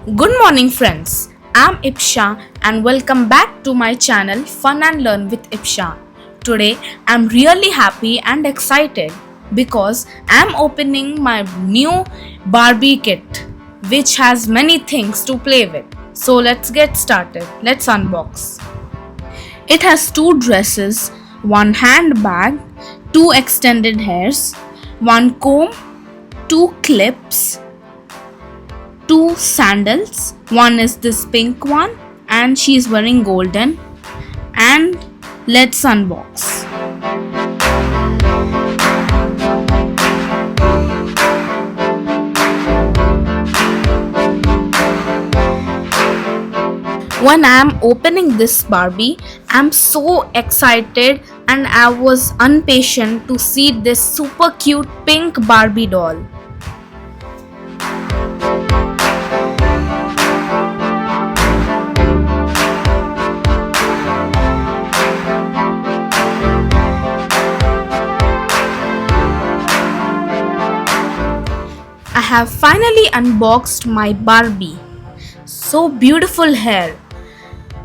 Good morning, friends. I'm Ipsha and welcome back to my channel Fun and Learn with Ipsha. Today, I'm really happy and excited because I'm opening my new Barbie kit, which has many things to play with. So, let's get started. Let's unbox. It has two dresses, one handbag, two extended hairs, one comb, two clips, two sandals. One is this pink one, and she's wearing golden. And let's unbox. When I'm opening this Barbie, I'm so excited and I was impatient to see this super cute pink Barbie doll. I have finally unboxed my Barbie. So beautiful hair.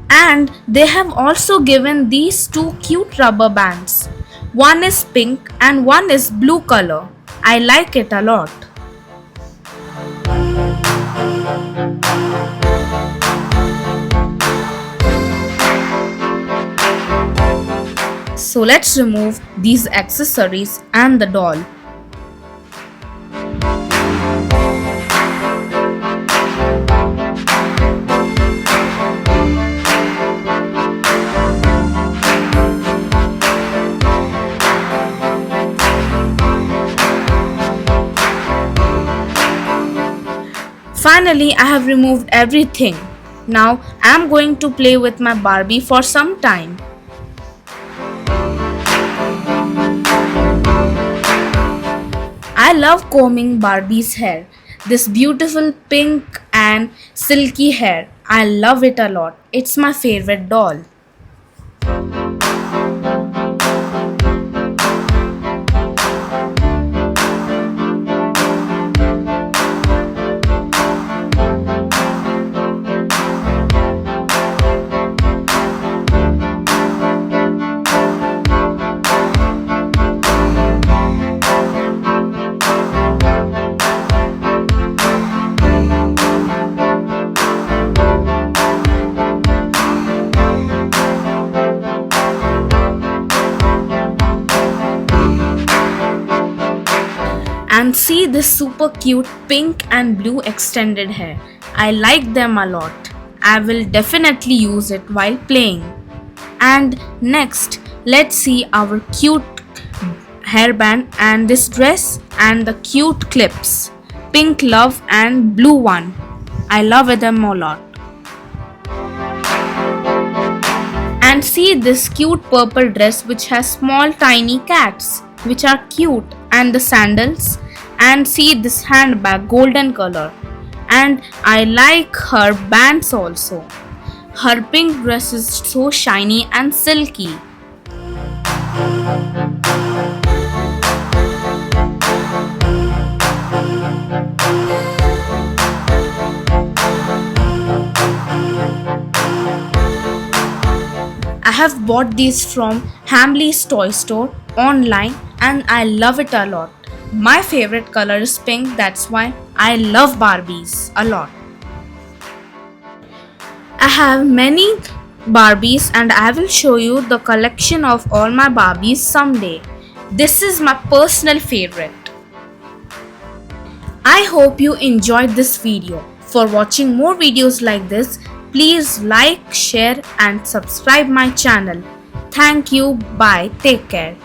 And they have also given these two cute rubber bands. One is pink and one is blue color. I like it a lot. So let's remove these accessories and the doll. Finally, I have removed everything. Now I am going to play with my Barbie for some time. I love combing Barbie's hair. This beautiful pink and silky hair. I love it a lot. It's my favorite doll. And see this super cute pink and blue extended hair. I like them a lot. I will definitely use it while playing. And next, let's see our cute hairband and this dress and the cute clips. Pink love and blue one. I love them a lot. And see this cute purple dress which has small tiny cats which are cute, and the sandals, and see this handbag golden color, and I like her bands also. Her pink dress is so shiny and silky. I have bought these from Hamley's toy store online and I love it a lot. My favorite color is pink, that's why I love Barbies a lot. I have many Barbies and I will show you the collection of all my Barbies someday. This is my personal favorite. I hope you enjoyed this video. For watching more videos like this, please like, share and subscribe my channel. Thank you. Bye. Take care.